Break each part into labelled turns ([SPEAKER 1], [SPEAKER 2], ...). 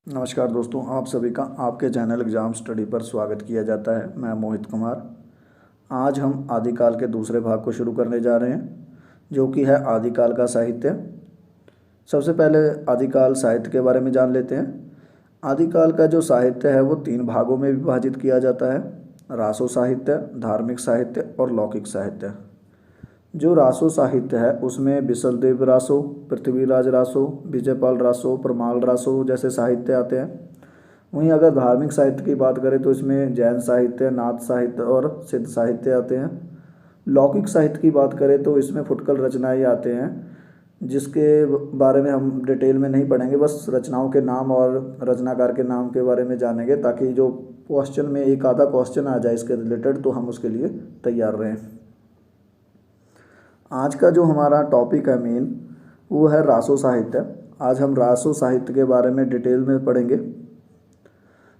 [SPEAKER 1] नमस्कार दोस्तों, आप सभी का आपके चैनल एग्ज़ाम स्टडी पर स्वागत किया जाता है। मैं मोहित कुमार। आज हम आदिकाल के दूसरे भाग को शुरू करने जा रहे हैं, जो कि है आदिकाल का साहित्य। सबसे पहले आदिकाल साहित्य के बारे में जान लेते हैं। आदिकाल का जो साहित्य है वो 3 भागों में विभाजित किया जाता है: रासो साहित्य, धार्मिक साहित्य और लौकिक साहित्य। जो रासो साहित्य है उसमें बिसलदेव रासो, पृथ्वीराज रासो, विजयपाल रासो, परमाल रासो जैसे साहित्य आते हैं। वहीं अगर धार्मिक साहित्य की बात करें तो इसमें जैन साहित्य, नाथ साहित्य और सिद्ध साहित्य आते हैं। लौकिक साहित्य की बात करें तो इसमें फुटकल रचनाएँ आते हैं, जिसके बारे में हम डिटेल में नहीं पढ़ेंगे, बस रचनाओं के नाम और रचनाकार के नाम के बारे में जानेंगे, ताकि जो क्वेश्चन में एक आधा क्वेश्चन आ जाए इसके रिलेटेड तो हम उसके लिए तैयार रहें। आज का जो हमारा टॉपिक है मेन, वो है रासो साहित्य। आज हम रासो साहित्य के बारे में डिटेल में पढ़ेंगे।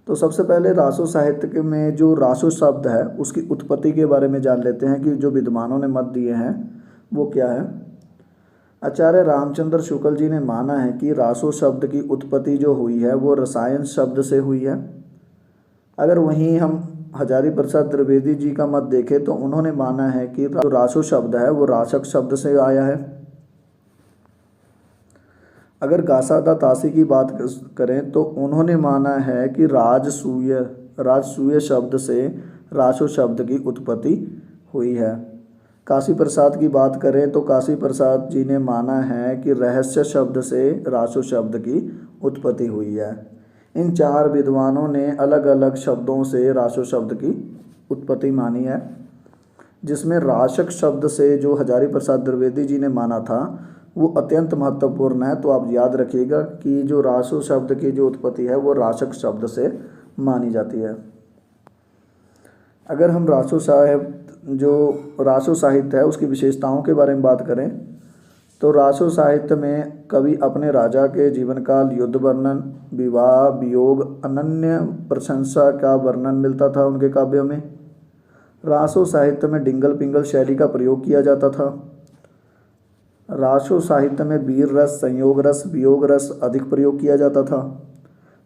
[SPEAKER 1] तो सबसे पहले रासो साहित्य के में जो रासो शब्द है उसकी उत्पत्ति के बारे में जान लेते हैं कि जो विद्वानों ने मत दिए हैं वो क्या है। आचार्य रामचंद्र शुक्ल जी ने माना है कि रासो शब्द की उत्पत्ति जो हुई है वो रसायन शब्द से हुई है। अगर वहीं हम हजारी प्रसाद द्विवेदी जी का मत देखें तो उन्होंने माना है कि जो रासो शब्द है वो राशक शब्द से आया है। अगर गासादा तासी की बात करें तो उन्होंने माना है कि राजसूय शब्द से रासो शब्द की उत्पत्ति हुई है। काशी प्रसाद की बात करें तो काशी प्रसाद जी ने माना है कि रहस्य शब्द से रासो शब्द की उत्पत्ति हुई है। इन 4 विद्वानों ने अलग अलग शब्दों से रासो शब्द की उत्पत्ति मानी है, जिसमें राशक शब्द से जो हजारी प्रसाद द्विवेदी जी ने माना था वो अत्यंत महत्वपूर्ण है। तो आप याद रखिएगा कि जो रासो शब्द की जो उत्पत्ति है वो राशक शब्द से मानी जाती है। अगर हम रासो साहित्य है उसकी विशेषताओं के बारे में बात करें तो रासो साहित्य में कवि अपने राजा के जीवन काल, युद्ध वर्णन, विवाह, वियोग, अनन्य प्रशंसा का वर्णन मिलता था उनके काव्यों में। रासो साहित्य में डिंगल पिंगल शैली का प्रयोग किया जाता था। रासो साहित्य में वीर रस, संयोग रस, वियोग रस अधिक प्रयोग किया जाता था।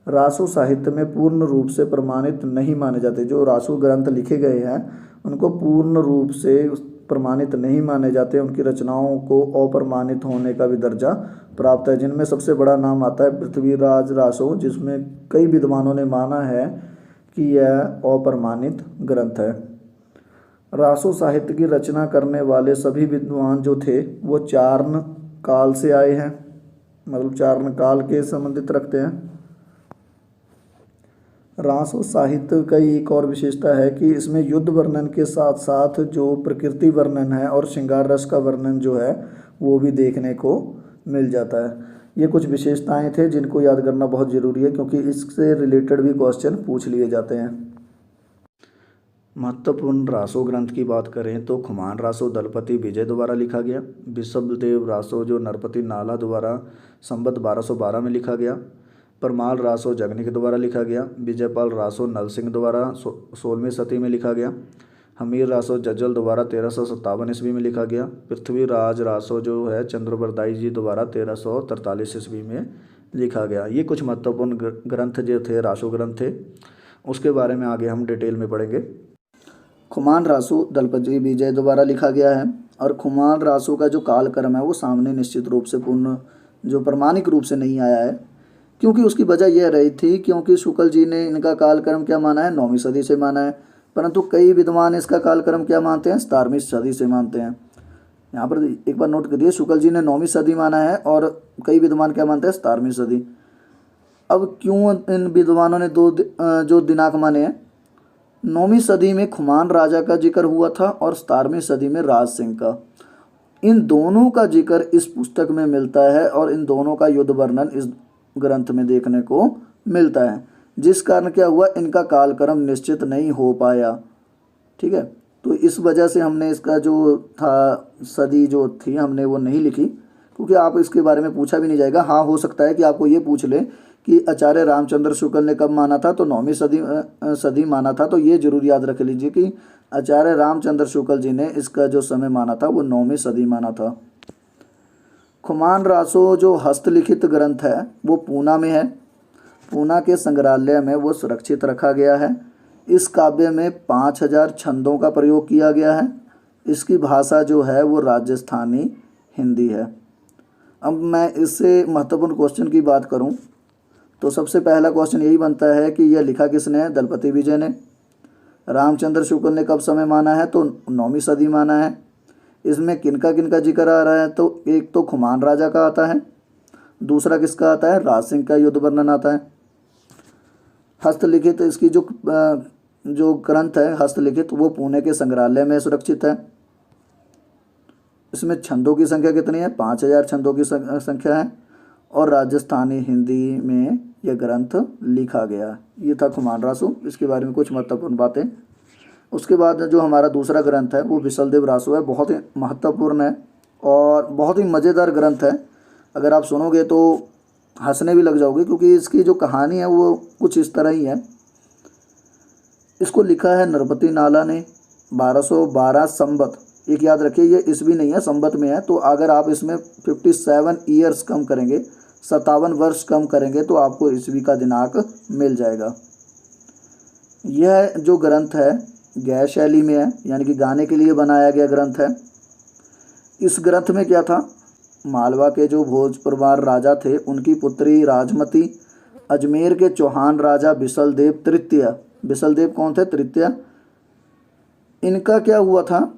[SPEAKER 1] रासो साहित्य में पूर्ण रूप से प्रमाणित नहीं माने जाते। जो रासो ग्रंथ लिखे गए हैं उनको पूर्ण रूप से प्रमाणित नहीं माने जाते। उनकी रचनाओं को अप्रमाणित होने का भी दर्जा प्राप्त है, जिनमें सबसे बड़ा नाम आता है पृथ्वीराज रासो, जिसमें कई विद्वानों ने माना है कि यह अप्रमाणित ग्रंथ है। रासो साहित्य की रचना करने वाले सभी विद्वान जो थे वो चारण काल से आए हैं, मतलब चारण काल के संबंधित रखते हैं। रासो साहित्य का एक और विशेषता है कि इसमें युद्ध वर्णन के साथ साथ जो प्रकृति वर्णन है और श्रृंगार रस का वर्णन जो है वो भी देखने को मिल जाता है। ये कुछ विशेषताएं थे जिनको याद करना बहुत ज़रूरी है, क्योंकि इससे रिलेटेड भी क्वेश्चन पूछ लिए जाते हैं। महत्वपूर्ण रासो ग्रंथ की बात करें तो खुमान रासो दलपति विजय द्वारा लिखा गया। बिसलदेव रासो जो नरपति नाला द्वारा संवत 1212 में लिखा गया। परमाल रासो जगनिक द्वारा लिखा गया। विजयपाल रासो नल सिंह द्वारा 16वीं सदी में लिखा गया। हमीर रासो जज्जल द्वारा 1357 ईस्वी में लिखा गया। पृथ्वीराज रासो जो है चंद्रबरदाई जी द्वारा 1343 ईस्वी में लिखा गया। ये कुछ महत्वपूर्ण ग्रंथ जो थे, रासो ग्रंथ थे, उसके बारे में आगे हम डिटेल में पढ़ेंगे। खुमान रासो दलपति विजय द्वारा लिखा गया है, और खुमान रासो का जो कालक्रम है वो सामने निश्चित रूप से पूर्ण जो प्रमाणिक रूप से नहीं आया है, क्योंकि उसकी वजह यह रही थी क्योंकि शुक्ल जी ने इनका कालक्रम क्या माना है, 9वीं सदी से माना है, परंतु कई विद्वान इसका कालक्रम क्या मानते हैं, 17वीं सदी से मानते हैं। यहाँ पर एक बार नोट करिए, शुक्ल जी ने 9वीं सदी माना है और कई विद्वान क्या मानते हैं, 17वीं सदी। अब क्यों इन विद्वानों ने जो दिनांक माने हैं, 9वीं सदी में खुमान राजा का जिक्र हुआ था और 17वीं सदी में राज सिंह का। इन दोनों का जिक्र इस पुस्तक में मिलता है और इन दोनों का युद्ध वर्णन इस ग्रंथ में देखने को मिलता है, जिस कारण क्या हुआ, इनका कालक्रम निश्चित नहीं हो पाया। ठीक है, तो इस वजह से हमने इसका जो था सदी जो थी हमने वो नहीं लिखी, क्योंकि आप इसके बारे में पूछा भी नहीं जाएगा। हाँ, हो सकता है कि आपको ये पूछ ले कि आचार्य रामचंद्र शुक्ल ने कब माना था, तो 9वीं सदी माना था। तो ये जरूर याद रख लीजिए कि आचार्य रामचंद्र शुक्ल जी ने इसका जो समय माना था वो 9वीं सदी माना था। खुमान रासो जो हस्तलिखित ग्रंथ है वो पूना में है। पूना के संग्रहालय में वो सुरक्षित रखा गया है। इस काव्य में 5000 छंदों का प्रयोग किया गया है। इसकी भाषा जो है वो राजस्थानी हिंदी है। अब मैं इससे महत्वपूर्ण क्वेश्चन की बात करूं तो सबसे पहला क्वेश्चन यही बनता है कि यह लिखा किसने है? दलपति विजय ने। रामचंद्र शुक्ल ने कब समय माना है? तो 9वीं सदी माना है। इसमें किनका किनका जिक्र आ रहा है? तो एक तो खुमान राजा का आता है, दूसरा किसका आता है? राज सिंह का युद्ध वर्णन आता है। हस्तलिखित इसकी जो ग्रंथ है हस्तलिखित वो पुणे के संग्रहालय में सुरक्षित है। इसमें छंदों की संख्या कितनी है? 5000 छंदों की संख्या है और राजस्थानी हिंदी में यह ग्रंथ लिखा गया। ये था खुमान रासो, इसके बारे में कुछ महत्वपूर्ण बातें। उसके बाद जो हमारा दूसरा ग्रंथ है वो बिसलदेव रासो है। बहुत ही महत्वपूर्ण है और बहुत ही मज़ेदार ग्रंथ है। अगर आप सुनोगे तो हंसने भी लग जाओगे, क्योंकि इसकी जो कहानी है वो कुछ इस तरह ही है। इसको लिखा है नरपति नाला ने 1212 संवत। एक याद रखिए, ये ईस्वी नहीं है, संवत में है। तो अगर आप इसमें 57 ईयर्स कम करेंगे, 57 वर्ष कम करेंगे, तो आपको ईस्वी का दिनांक मिल जाएगा। यह जो ग्रंथ है गैर शैली में है, यानी कि गाने के लिए बनाया गया ग्रंथ है। इस ग्रंथ में क्या था? मालवा के जो भोज परिवार राजा थे उनकी पुत्री राजमती, अजमेर के चौहान राजा बिसलदेव तृतीय। बिसलदेव कौन थे? तृतीय। इनका क्या हुआ था?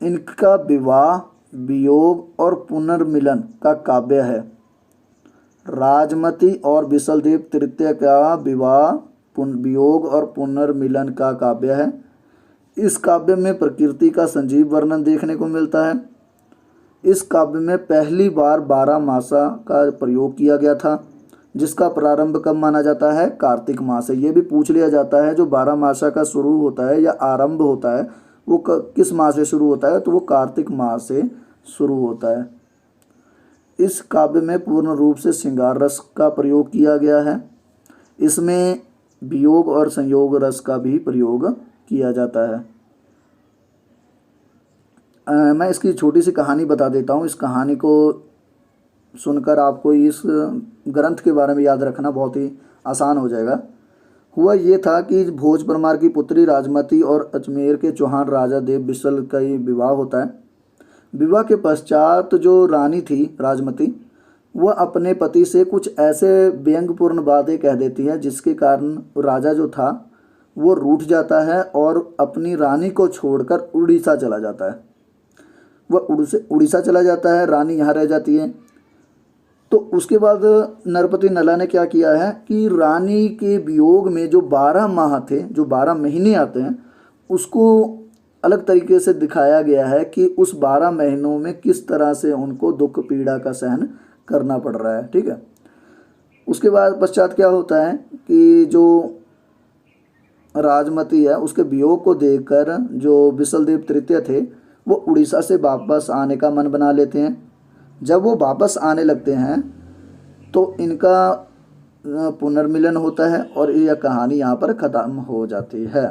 [SPEAKER 1] इनका विवाह, वियोग और पुनर्मिलन का काव्य है। राजमती और बिसलदेव तृतीय का विवाह, वियोग और पुनर्मिलन का काव्य है। इस काव्य में प्रकृति का संजीव वर्णन देखने को मिलता है। इस काव्य में पहली बार 12 मासा का प्रयोग किया गया था, जिसका प्रारंभ कब माना जाता है? कार्तिक मास से। ये भी पूछ लिया जाता है, जो 12 मासा का शुरू होता है या आरंभ होता है वो किस मास से शुरू होता है? तो वो कार्तिक मास से शुरू होता है। इस काव्य में पूर्ण रूप से श्रृंगार रस का प्रयोग किया गया है। इसमें वियोग और संयोग रस का भी प्रयोग किया जाता है। मैं इसकी छोटी सी कहानी बता देता हूँ। इस कहानी को सुनकर आपको इस ग्रंथ के बारे में याद रखना बहुत ही आसान हो जाएगा। हुआ ये था कि भोज परमार की पुत्री राजमती और अजमेर के चौहान राजा देव बिसल का ही विवाह होता है। विवाह के पश्चात जो रानी थी राजमती, वह अपने पति से कुछ ऐसे व्यंग्यपूर्ण बातें कह देती है, जिसके कारण राजा जो था वो रूठ जाता है और अपनी रानी को छोड़कर उड़ीसा चला जाता है। वह उड़ीसा चला जाता है, रानी यहाँ रह जाती है। तो उसके बाद नरपति नला ने क्या किया है कि रानी के वियोग में जो 12 माह थे, जो 12 महीने आते हैं, उसको अलग तरीके से दिखाया गया है कि उस 12 महीनों में किस तरह से उनको दुख पीड़ा का सहन करना पड़ रहा है। ठीक है। उसके बाद पश्चात क्या होता है कि जो राजमती है उसके वियोग को देखकर जो बिसलदेव तृतीय थे वो उड़ीसा से वापस आने का मन बना लेते हैं। जब वो वापस आने लगते हैं तो इनका पुनर्मिलन होता है और यह कहानी यहाँ पर ख़त्म हो जाती है।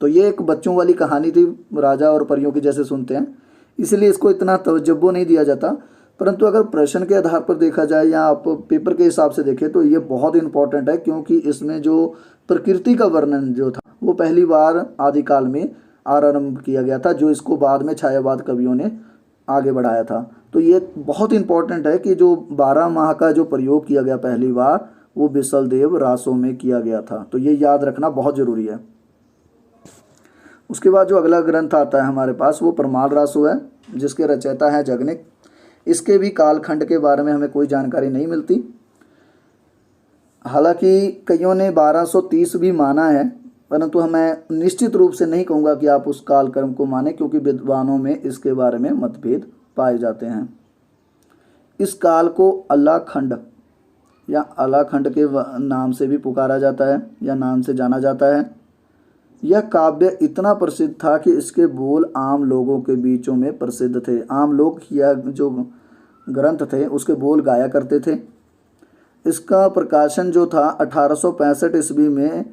[SPEAKER 1] तो ये एक बच्चों वाली कहानी थी, राजा और परियों की जैसे सुनते हैं, इसलिए इसको इतना तवज्जो नहीं दिया जाता। परंतु अगर प्रश्न के आधार पर देखा जाए या आप पेपर के हिसाब से देखें तो ये बहुत इंपॉर्टेंट है, क्योंकि इसमें जो प्रकृति का वर्णन जो था वो पहली बार आदिकाल में आरंभ किया गया था, जो इसको बाद में छायावाद कवियों ने आगे बढ़ाया था। तो ये बहुत इंपॉर्टेंट है कि जो 12 माह का जो प्रयोग किया गया पहली बार वो बिसलदेव रासों में किया गया था। तो ये याद रखना बहुत ज़रूरी है। उसके बाद जो अगला ग्रंथ आता है हमारे पास वो परमाल रासो है, जिसके रचयिता है जगनिक। इसके भी कालखंड के बारे में हमें कोई जानकारी नहीं मिलती। हालांकि कईयों ने 1230 भी माना है, परंतु मैं निश्चित रूप से नहीं कहूँगा कि आप उस कालक्रम को माने, क्योंकि विद्वानों में इसके बारे में मतभेद पाए जाते हैं। इस काल को अलाखंड या अलाखंड के नाम से भी पुकारा जाता है या नाम से जाना जाता है। यह काव्य इतना प्रसिद्ध था कि इसके बोल आम लोगों के बीचों में प्रसिद्ध थे। आम लोग यह जो ग्रंथ थे उसके बोल गाया करते थे। इसका प्रकाशन जो था 1865 ईस्वी में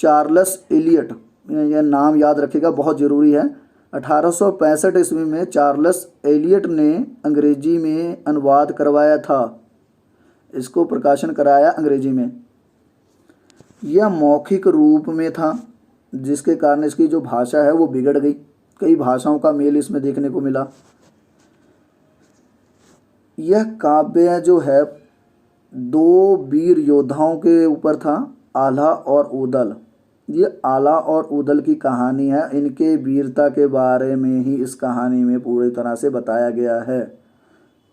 [SPEAKER 1] चार्ल्स एलियट, यह नाम याद रखिएगा बहुत ज़रूरी है। 1865 ईस्वी में चार्ल्स एलियट ने अंग्रेजी में अनुवाद करवाया था। इसको प्रकाशन कराया अंग्रेजी में। यह मौखिक रूप में था, जिसके कारण इसकी जो भाषा है वो बिगड़ गई। कई भाषाओं का मेल इसमें देखने को मिला। यह काव्य जो है दो वीर योद्धाओं के ऊपर था, आल्हा और उदल। ये आला और उदल की कहानी है। इनके वीरता के बारे में ही इस कहानी में पूरी तरह से बताया गया है।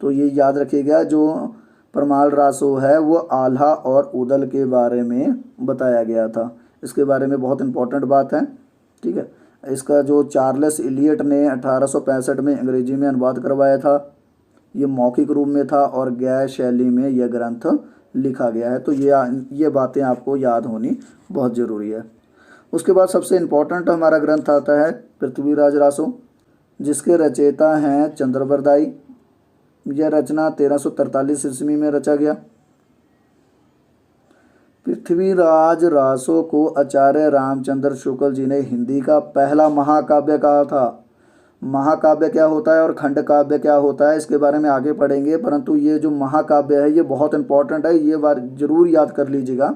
[SPEAKER 1] तो ये याद रखिएगा, जो परमाल रासो है वो आल्हा और उदल के बारे में बताया गया था। इसके बारे में बहुत इंपॉर्टेंट बात है, ठीक है। इसका जो चार्ल्स इलियट ने 1865 में अंग्रेजी में अनुवाद करवाया था, ये मौखिक रूप में था और गैर शैली में यह ग्रंथ लिखा गया है। तो ये बातें आपको याद होनी बहुत ज़रूरी है। उसके बाद सबसे इम्पोर्टेंट हमारा ग्रंथ आता है पृथ्वीराज रासो, जिसके रचयिता हैं चंद्रबरदाई। यह रचना 1343 ईस्वी में रचा गया। पृथ्वीराज रासो को आचार्य रामचंद्र शुक्ल जी ने हिंदी का पहला महाकाव्य कहा था। महाकाव्य क्या होता है और खंड काव्य क्या होता है, इसके बारे में आगे पढ़ेंगे, परंतु ये जो महाकाव्य है ये बहुत इंपॉर्टेंट है। ये बार जरूर याद कर लीजिएगा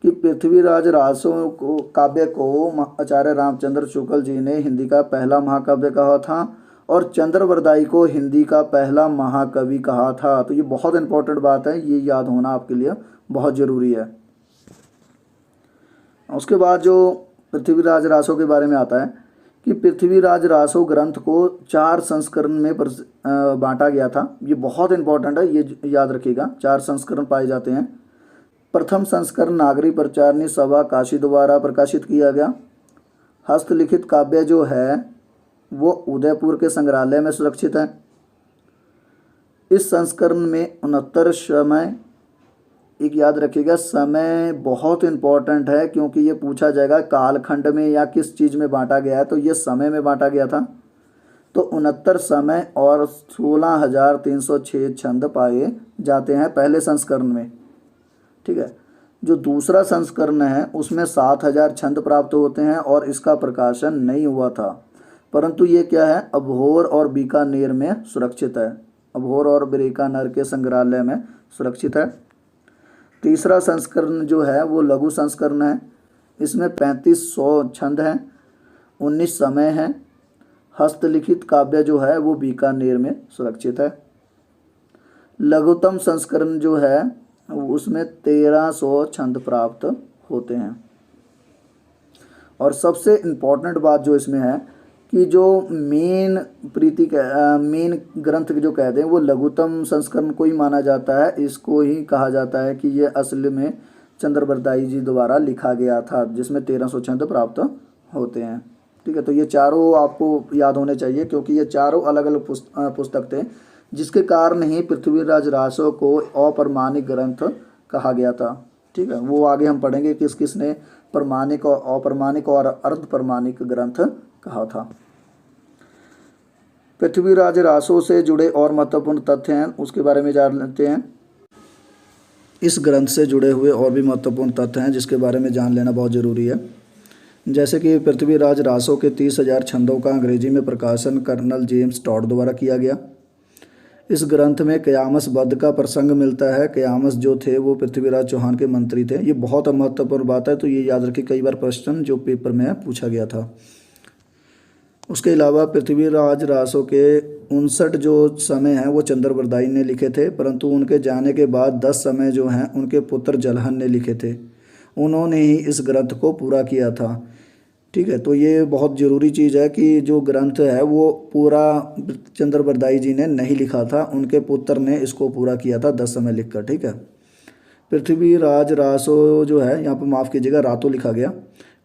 [SPEAKER 1] कि पृथ्वीराज रासो को काव्य को आचार्य रामचंद्र शुक्ल जी ने हिंदी का पहला महाकाव्य कहा था और चंद्रबरदाई को हिंदी का पहला महाकवि कहा था। तो ये बहुत इंपॉर्टेंट बात है, ये याद होना आपके लिए बहुत ज़रूरी है। उसके बाद जो पृथ्वीराज रासो के बारे में आता है कि पृथ्वीराज रासो ग्रंथ को 4 संस्करण में बांटा गया था। ये बहुत इंपॉर्टेंट है, ये याद रखिएगा। 4 संस्करण पाए जाते हैं। प्रथम संस्करण नागरी प्रचारणी सभा काशी द्वारा प्रकाशित किया गया। हस्तलिखित काव्य जो है वो उदयपुर के संग्रहालय में सुरक्षित है। इस संस्करण में 69 समय, एक याद रखिएगा, समय बहुत इंपॉर्टेंट है क्योंकि ये पूछा जाएगा कालखंड में या किस चीज़ में बांटा गया है, तो ये समय में बांटा गया था। तो 69 समय और 16,306 छंद पाए जाते हैं पहले संस्करण में, ठीक है। जो दूसरा संस्करण है उसमें 7,000 छंद प्राप्त होते हैं और इसका प्रकाशन नहीं हुआ था, परंतु ये क्या है, अबोहर और बीकानेर में सुरक्षित है। अबोहर और बीकानेर के संग्रहालय में सुरक्षित है। तीसरा संस्करण जो है वो लघु संस्करण है। इसमें 3500 छंद हैं, 19 समय हैं। हस्तलिखित काव्य जो है वो बीकानेर में सुरक्षित है। लघुतम संस्करण जो है उसमें 1300 छंद प्राप्त होते हैं। और सबसे इम्पोर्टेंट बात जो इसमें है कि जो मेन मेन ग्रंथ जो कहते हैं वो लघुतम संस्करण को ही माना जाता है। इसको ही कहा जाता है कि ये असल में चंद्रबरदाई जी द्वारा लिखा गया था, जिसमें 1300 छंद प्राप्त होते हैं, ठीक है। तो ये चारों आपको याद होने चाहिए क्योंकि ये चारों अलग अलग पुस्तक थे, जिसके कारण ही पृथ्वीराज रासो को अप्रमाणिक ग्रंथ कहा गया था, ठीक है। वो आगे हम पढ़ेंगे किस किस ने प्रमाणिक और अप्रमाणिक और अर्ध प्रमाणिक ग्रंथ कहा था। पृथ्वीराज रासो से जुड़े और महत्वपूर्ण तथ्य हैं, उसके बारे में जान लेते हैं। इस ग्रंथ से जुड़े हुए और भी महत्वपूर्ण तथ्य हैं जिसके बारे में जान लेना बहुत ज़रूरी है। जैसे कि पृथ्वीराज रासो के 30,000 छंदों का अंग्रेजी में प्रकाशन कर्नल जेम्स टॉड द्वारा किया गया। इस ग्रंथ में कयामस वध का प्रसंग मिलता है। कयामस जो थे वो पृथ्वीराज चौहान के मंत्री थे। ये बहुत महत्वपूर्ण बात है, तो ये याद रखिए, कई बार प्रश्न जो पेपर में पूछा गया था। उसके अलावा पृथ्वीराज रासो के 59 जो समय हैं वो चंद्रबरदाई ने लिखे थे, परंतु उनके जाने के बाद 10 समय जो हैं उनके पुत्र जलहन ने लिखे थे। उन्होंने ही इस ग्रंथ को पूरा किया था, ठीक है। तो ये बहुत ज़रूरी चीज़ है कि जो ग्रंथ है वो पूरा चंद्रबरदाई जी ने नहीं लिखा था, उनके पुत्र ने इसको पूरा किया था 10 समय लिखकर, ठीक है। पृथ्वीराज रासो जो है, यहाँ पर माफ़ कीजिएगा रातो लिखा गया।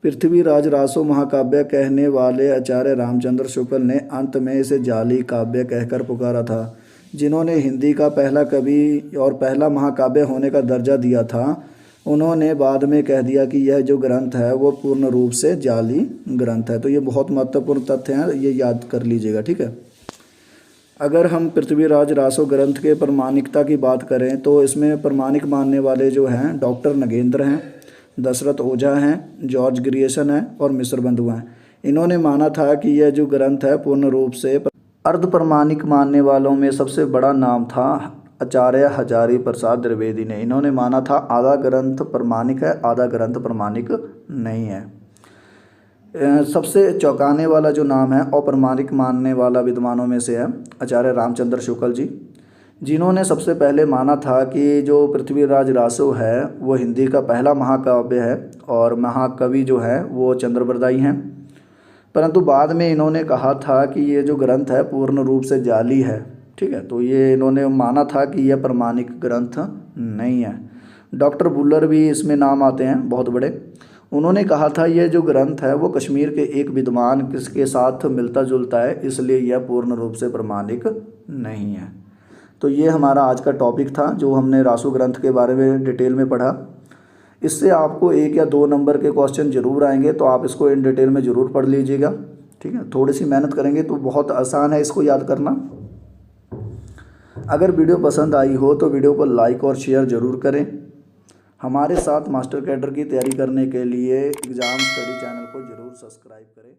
[SPEAKER 1] पृथ्वीराज रासो महाकाव्य कहने वाले आचार्य रामचंद्र शुक्ल ने अंत में इसे जाली काव्य कहकर पुकारा था। जिन्होंने हिंदी का पहला कवि और पहला महाकाव्य होने का दर्जा दिया था, उन्होंने बाद में कह दिया कि यह जो ग्रंथ है वो पूर्ण रूप से जाली ग्रंथ है। तो ये बहुत महत्वपूर्ण तथ्य हैं, ये याद कर लीजिएगा, ठीक है। अगर हम पृथ्वीराज रासो ग्रंथ के प्रमाणिकता की बात करें तो इसमें प्रमाणिक मानने वाले जो हैं डॉक्टर नगेंद्र हैं, दशरथ ओझा हैं, जॉर्ज ग्रियर्सन हैं और मिश्र बंधु हैं। इन्होंने माना था कि यह जो ग्रंथ है पूर्ण रूप से अर्ध प्रमाणिक मानने वालों में सबसे बड़ा नाम था आचार्य हजारी प्रसाद द्विवेदी ने। इन्होंने माना था आधा ग्रंथ प्रमाणिक है, आधा ग्रंथ प्रमाणिक नहीं है। सबसे चौंकाने वाला जो नाम है अप्रमाणिक मानने वाला विद्वानों में से है आचार्य रामचंद्र शुक्ल जी, जिन्होंने सबसे पहले माना था कि जो पृथ्वीराज रासो है वो हिंदी का पहला महाकाव्य है और महाकवि जो है वो चंद्रबरदाई हैं। परंतु बाद में इन्होंने कहा था कि ये जो ग्रंथ है पूर्ण रूप से जाली है, ठीक है, तो ये इन्होंने माना था कि यह प्रमाणिक ग्रंथ नहीं है। डॉक्टर बुल्लर भी इसमें नाम आते हैं, बहुत बड़े। उन्होंने कहा था ये जो ग्रंथ है वो कश्मीर के एक विद्वान किसके साथ मिलता जुलता है, इसलिए यह पूर्ण रूप से प्रमाणिक नहीं है। तो ये हमारा आज का टॉपिक था जो हमने रासो ग्रंथ के बारे में डिटेल में पढ़ा। इससे आपको 1 या 2 नंबर के क्वेश्चन ज़रूर आएंगे, तो आप इसको इन डिटेल में ज़रूर पढ़ लीजिएगा, ठीक है। थोड़ी सी मेहनत करेंगे तो बहुत आसान है इसको याद करना। अगर वीडियो पसंद आई हो तो वीडियो को लाइक और शेयर ज़रूर करें। हमारे साथ मास्टर कैडर की तैयारी करने के लिए एग्ज़ाम स्टडी चैनल को ज़रूर सब्सक्राइब करें।